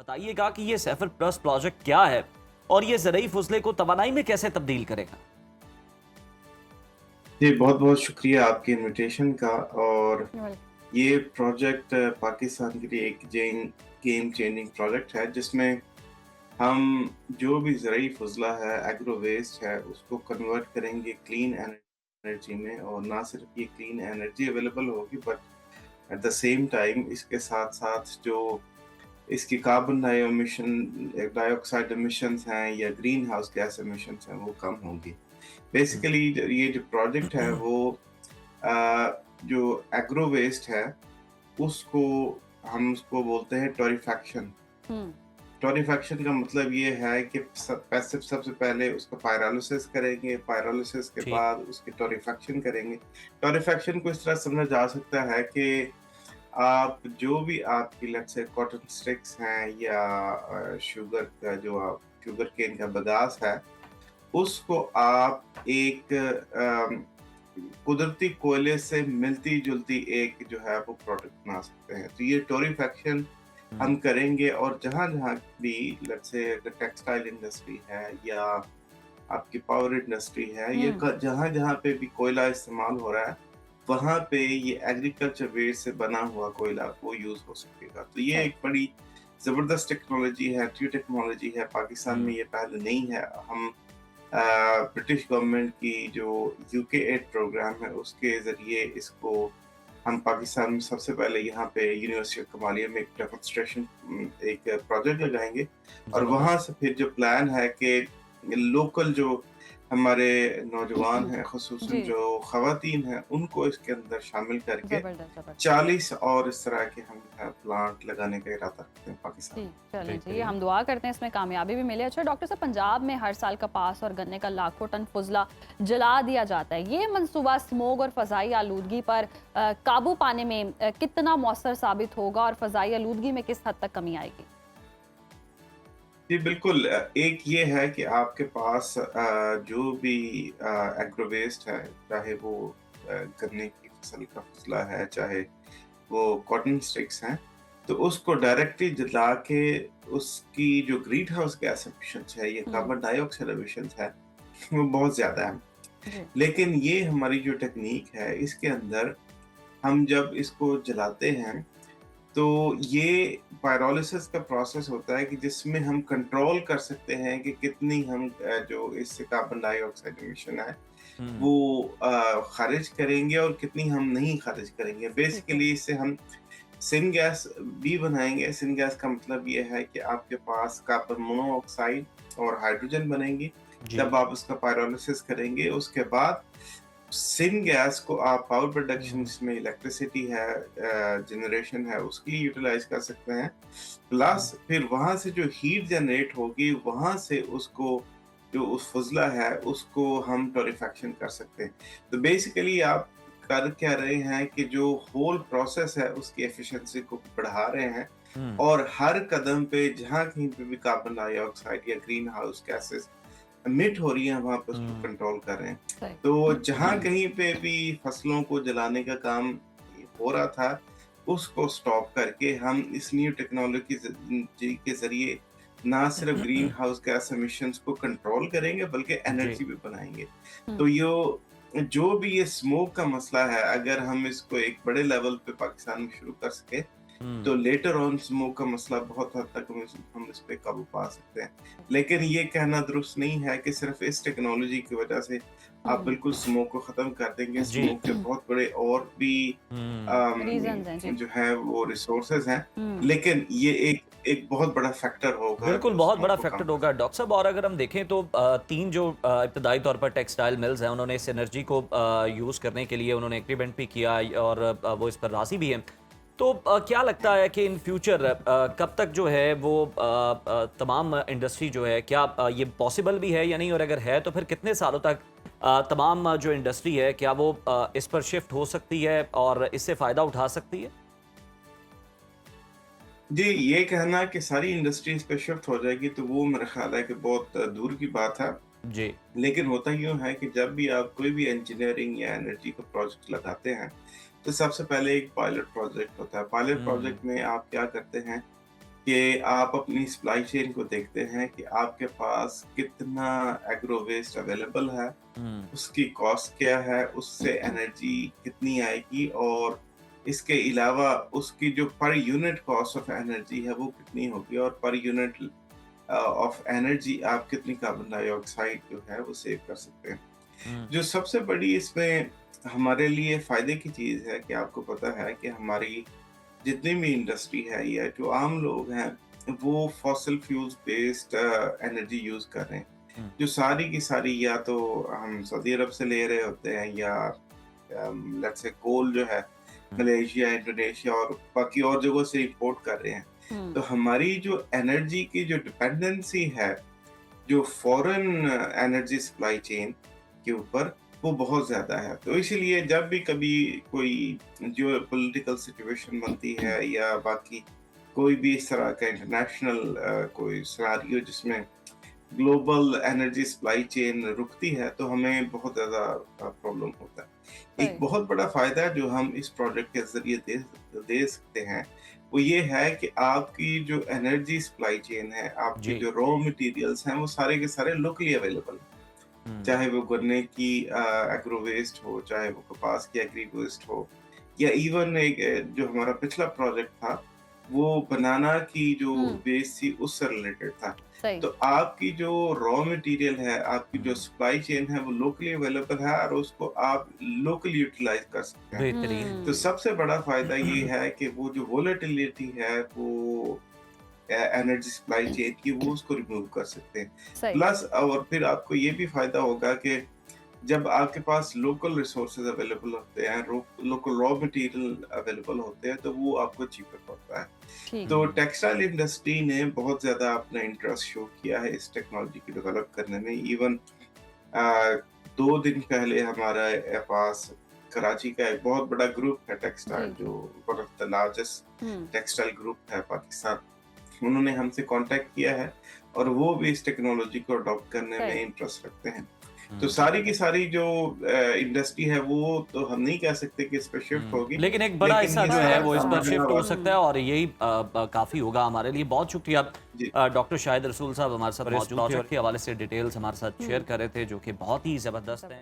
बताइएगा कि ये सैफर प्लस प्रोजेक्ट क्या है और ये ज़रई फुजले को तवानाई में कैसे तब्दील करेगा। जी, बहुत-बहुत शुक्रिया आपके इनविटेशन का। और वेल ये प्रोजेक्ट पाकिस्तान के लिए एक गेम चेंजिंग प्रोजेक्ट है, जिसमें हम जो भी ज़रई फ़ुज़ला है, एग्रो वेस्ट है, उसको कन्वर्ट करेंगे क्लीन एनर्जी में। और ना सिर्फ ये क्लीन एनर्जी अवेलेबल होगी, but at the same time इसके साथ-साथ जो इसकी कार्बन डाइऑक्साइड एमिशंस हैं या ग्रीन हाउस गैस एमिशंस हैं, वो कम होंगी। बेसिकली ये जो प्रोजेक्ट है वो जो एग्रो वेस्ट है, उसको हम उसको बोलते हैं टोरिफैक्शन। हुँ, टोरिफैक्शन का मतलब ये है कि सबसे पहले उसका पायरोलिसिस करेंगे, पायरोलिसिस के जी। बाद उसकी टोरिफैक्शन करेंगे। टोरिफैक्शन को इस तरह समझा जा सकता है कि आप जो भी आपकी लेट्स से कॉटन स्टिक्स हैं या शुगर का जो आप शुगर केन का बगास है, उसको आप एक कुदरती कोयले से मिलती-जुलती एक जो है वो प्रोडक्ट बना सकते हैं। तो ये टोरिफैक्शन हम करेंगे। और जहाँ-जहाँ भी लेट्स से अगर टेक्सटाइल इंडस्ट्री है या आपकी पावर इंडस्ट्री है, ये हुँ, जहाँ-जहाँ पे भी कोयला इस्तेमाल हो रहा है, वहाँ पे ये एग्रीकल्चर वेस्ट से बना हुआ कोयला वो यूज़ हो सकेगा। तो ये राइट, एक बड़ी ज़बरदस्त टेक्नोलॉजी है, न्यू टेक्नोलॉजी है, पाकिस्तान में हम्म, ये पहले नहीं है। हम ब्रिटिश गवर्नमेंट की जो यूके एड प्रोग्राम है, उसके ज़रिए इसको हम पाकिस्तान में सबसे पहले यहाँ पे यूनिवर्सिटी ऑफ कमालिया में एक डेमोन्स्ट्रेशन एक प्रोजेक्ट लगाएँगे। और वहाँ जबरदस्त। से फिर जो प्लान है कि लोकल जो हमारे नौजवान हैं, ख़ुसूसन जी, जो ख़वातीन हैं, उनको इसके अंदर शामिल करके ज़बरदस्त, ज़बरदस्त। 40 और इस तरह के हम प्लांट लगाने का इरादा रखते हैं पाकिस्तान जी, में। चलें जी, बेहतरीन। हम दुआ करते हैं इसमें कामयाबी भी मिले। अच्छा डॉक्टर साहब, पंजाब में हर साल कपास और गन्ने का लाखों टन फ़ुज़ला जला दिया जाता है। ये मंसूबा स्मॉग और फ़ज़ाई आलूदगी पर काबू पाने में कितना मौसर साबित होगा और फ़ज़ाई आलूदगी में किस हद तक कमी आएगी? जी, बिल्कुल। एक ये है कि आपके पास जो भी एग्रो वेस्ट है, चाहे वो गन्ने की फसल का फसला है, चाहे वो कॉटन स्टिक्स हैं, तो उसको डायरेक्टली जला के उसकी जो ग्रीन हाउस गैस एमिशंस है, ये हुँ, कार्बन डाइऑक्साइड एमिशंस है, वो बहुत ज़्यादा है। जी, लेकिन ये हमारी जो टेक्नीक है, इसके अंदर हम जब इसको जलाते हैं, तो ये पायरोलिसिस का प्रोसेस होता है कि जिसमें हम कंट्रोल कर सकते हैं कि कितनी हम जो इससे कार्बन डाइऑक्साइड एमिशन है हम्म। वो खारिज करेंगे और कितनी हम नहीं खारिज करेंगे। ठीक है। बेसिकली इससे हम सिन गैस भी बनाएंगे। सिन गैस का मतलब ये है कि आपके पास कार्बन मोनोऑक्साइड और हाइड्रोजन बनेंगी। जी। जब आप उसका पायरोलिसिस करेंगे, उसके बाद सिन गैस को आप पावर प्रोडक्शन, हम्म। जिसमें इलेक्ट्रिसिटी है, जनरेशन है, उसके लिए यूटिलाइज कर सकते हैं। प्लस फिर वहां से जो हीट जनरेट होगी, वहां से उसको जो उस फुजला है उसको हम टोरिफैक्शन कर सकते हैं। तो बेसिकली आप कर क्या रहे हैं कि जो होल प्रोसेस है उसकी एफिशिएंसी को बढ़ा रहे हैं। हम्म। और हर कदम पे जहाँ कहीं पे भी कार्बन डाइऑक्साइड या ग्रीन हाउस गैसेस मिट हो रही है, वहां पे उसको हम्म। कंट्रोल कर रहे हैं। सही। तो जहाँ कहीं पे भी फसलों को जलाने का काम हो रहा था, उसको स्टॉप करके हम इस न्यू टेक्नोलॉजी जी के ज़रिए ना सिर्फ ग्रीन हाउस गैस एमिशंस को कंट्रोल करेंगे, बल्कि जी। एनर्जी भी बनाएँगे। हुँ, तो जो भी ये स्मोक का मसला है, अगर हम इसको एक बड़े लेवल पे पाकिस्तान में शुरू कर सकें, हम्म। तो लेटर ऑन स्मोक का मसला बहुत हद तक हम इस पे काबू पा सकते हैं। लेकिन ये कहना दुरुस्त नहीं है कि सिर्फ़ इस टेक्नोलॉजी की वजह से आप हुँ, बिल्कुल स्मोक को ख़त्म कर देंगे। जी। स्मोक के बहुत बड़े और भी हम्म। रीज़न्स हैं, जी। जो है वो रिसोर्सेज़ हैं। हुँ, लेकिन ये एक एक बहुत बड़ा फैक्टर होगा बिल्कुल, जो बहुत स्मोक बड़ा को कम फैक्टर कर होगा सकता डॉक्टर साहब। और अगर हम देखें तो 3 जो इब्तदाई तौर पर टेक्सटाइल मिल्स हैं, उन्होंने इस एनर्जी को यूज़ करने के लिए उन्होंने एग्रीमेंट भी किया और वो इस पर राज़ी भी हैं। तो क्या लगता है। है कि इन फ्यूचर कब तक जो है वो तमाम इंडस्ट्री जो है, क्या ये पॉसिबल भी है या नहीं? और अगर है तो फिर कितने सालों तक तमाम जो इंडस्ट्री है, क्या वो इस पर शिफ्ट हो सकती है और इससे फ़ायदा उठा सकती है? जी, ये कहना कि सारी इंडस्ट्री इस पे शिफ्ट हो जाएगी, तो वो मेरा ख़्याल है कि बहुत दूर की बात है। जी। लेकिन होता यूँ है कि जब भी आप कोई भी इंजीनियरिंग या एनर्जी का प्रोजेक्ट लगाते हैं, तो सबसे पहले एक पायलट प्रोजेक्ट होता है। पायलट हुँ। प्रोजेक्ट में आप क्या करते हैं कि आप अपनी सप्लाई चेन को देखते हैं कि आपके पास कितना एग्रो वेस्ट अवेलेबल है, हम्म, उसकी कॉस्ट क्या है, उससे एनर्जी कितनी आएगी, और इसके अलावा उसकी जो per unit cost of energy है वो कितनी होगी, और पर यूनिट ऑफ एनर्जी आप कितनी कार्बन डाइऑक्साइड जो है वो सेव कर सकते हैं। हम्म, जो सबसे बड़ी इसमें हमारे लिए फायदे की चीज़ है कि आपको पता है कि हमारी जितनी भी इंडस्ट्री है या जो आम लोग हैं वो fossil fuels based energy use कर रहे हैं, हम्म, जो सारी की सारी या तो हम सऊदी अरब से ले रहे होते हैं, या लेट्स से कोल जो है हम्म, मलेशिया, इंडोनेशिया और बाकी और जगहों से इंपोर्ट कर रहे हैं। हम्म, तो हमारी जो एनर्जी की जो डिपेंडेंसी है जो फॉरेन एनर्जी सप्लाई चेन के ऊपर, वो बहुत ज़्यादा है। तो इसीलिए जब भी कभी कोई जो पॉलिटिकल सिचुएशन बनती है या बाकी कोई भी इस तरह का इंटरनेशनल कोई सिनेरियो जिसमें ग्लोबल एनर्जी सप्लाई चेन रुकती है, तो हमें बहुत ज़्यादा प्रॉब्लम होता है। एक सही बहुत बड़ा फ़ायदा जो हम इस प्रोजेक्ट के ज़रिए दे सकते हैं, वो ये है कि आपकी जो एनर्जी सप्लाई चेन है, आपके जी, जो रॉ मटेरियल्स हैं, वो सारे के सारे लोकली अवेलेबल हैं। हम्म, चाहे वो गन्ने की एग्रो वेस्ट हो, चाहे वो कपास की एग्री वेस्ट हो, या इवन एक जो हमारा पिछला प्रोजेक्ट था, वो बनाना की जो हम्म, वेस्ट थी उससे रिलेटेड था। सही तो आपकी जो रॉ मटेरियल है, आपकी जो हम्म, सप्लाई चेन है, वो लोकली अवेलेबल है और उसको आप लोकली यूटिलाइज कर सकते हैं। बेहतरीन, तो हम्म, सबसे बड़ा फायदा ये है कि वो जो वोलेटिलिटी है वो एनर्जी सप्लाई चेन की, वो उसको रिमूव कर सकते हैं। सही प्लस और फिर आपको ये भी फायदा होगा कि जब आपके पास लोकल रिसोर्सेज अवेलेबल होते हैं, लोकल रॉ मटेरियल अवेलेबल होते हैं, तो वो आपको चीपर पड़ता है। ठीक तो हम्म, टेक्सटाइल इंडस्ट्री ने बहुत ज़्यादा अपना इंटरेस्ट शो किया है इस टेक्नोलॉजी को डेवलप करने में। इवन 2 दिन पहले हमारे पास कराची का एक बहुत बड़ा ग्रुप है टेक्सटाइल, जी जो one of the largest hmm, textile group है पाकिस्तान। उन्होंने हमसे कांटेक्ट किया है और वो भी इस टेक्नोलॉजी को अडॉप्ट करने में सही इंटरेस्ट रखते हैं। तो हम्म, सारी की सारी जो इंडस्ट्री है वो तो हम नहीं कह सकते कि इस पर शिफ्ट होगी, लेकिन एक बड़ा लेकिन हिस्सा ये जो है बड़ा वो इस हिस्सा पर सारा शिफ्ट हो हमारा सकता है और यही काफ़ी होगा हमारे लिए। बहुत शुक्रिया जी डॉक्टर शाहिद रसूल साहब हमारे साथ मौजूद थे और के हवाले से डिटेल्स हमारे साथ शेयर हम्म कर रहे थे जो कि बहुत ही ज़बरदस्त हैं।